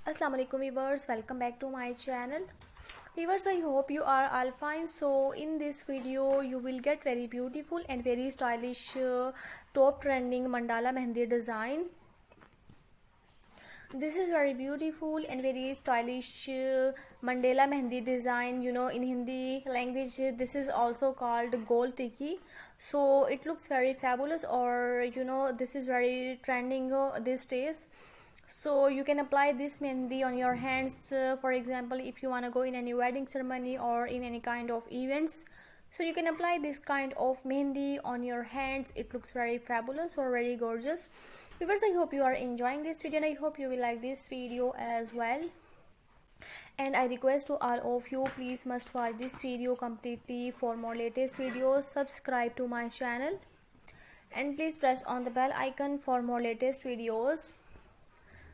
Assalamu alaikum viewers, welcome back to my channel. Viewers, I hope you are all fine. So in this video you will get very beautiful and very stylish top trending mandala mehndi design. This is very beautiful and very stylish mandala mehndi design. In Hindi language this is also called gold tiki. So it looks very fabulous, or this is very trending these days. So you can apply this mehndi on your hands, for example if you want to go in any wedding ceremony or in any kind of events. So you can apply this kind of mehndi on your hands. It looks very fabulous or very gorgeous. Viewers, I hope you are enjoying this video and I hope you will like this video as well. And I request to all of you, please must watch this video completely. For more latest videos, subscribe to my channel and please press on the bell icon for more latest videos.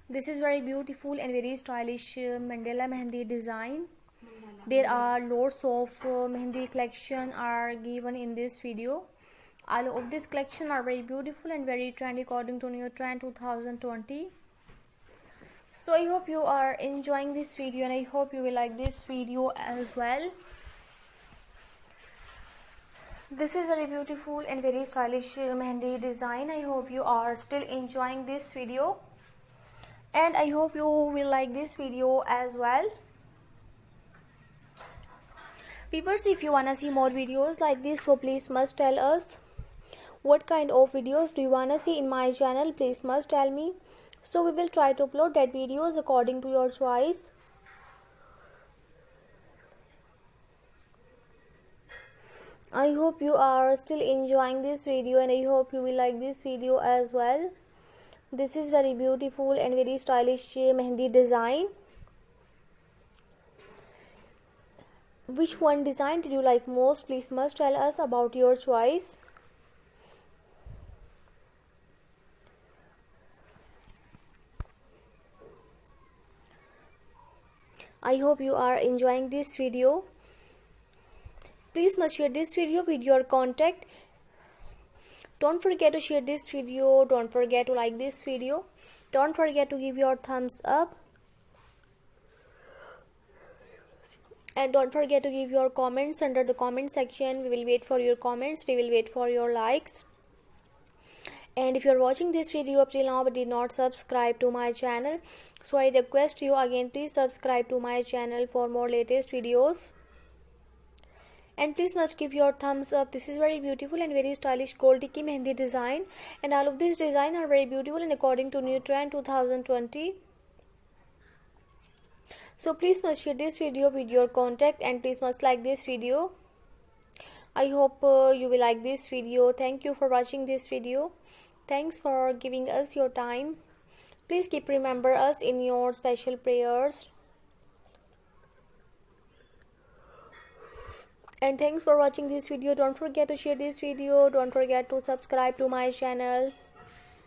This is very beautiful and very stylish mandala mehndi design. There are lots of mehndi collection are given in this video. All of this collection are very beautiful and very trendy according to new trend 2020. So I hope you are enjoying this video and I hope you will like this video as well. This is very beautiful and very stylish mehndi design. I hope you are still enjoying this video and I hope you will like this video as well. Viewers, if you wanna see more videos like this, so please must tell us what kind of videos do you wanna see in my channel. Please must tell me, so we will try to upload that videos according to your choice. I hope you are still enjoying this video and I hope you will like this video as well. This is very beautiful and very stylish mehndi design. Which one design did you like most? Please must tell us about your choice. I hope you are enjoying this video. Please must share this video with your contact. Don't forget to share this video. Don't forget to like this video. Don't forget to give your thumbs up. And don't forget to give your comments under the comment section. We will wait for your comments. We will wait for your likes. And if you are watching this video up till now but did not subscribe to my channel, so I request you again, please subscribe to my channel for more latest videos. And please must give your thumbs up. This is very beautiful and very stylish gold tiki mehndi design. And all of these designs are very beautiful and according to new trend 2020. So please must share this video with your contact and please must like this video. I hope you will like this video. Thank you for watching this video. Thanks for giving us your time. Please keep remember us in your special prayers. And thanks for watching this video. Don't forget to share this video. Don't forget to subscribe to my channel.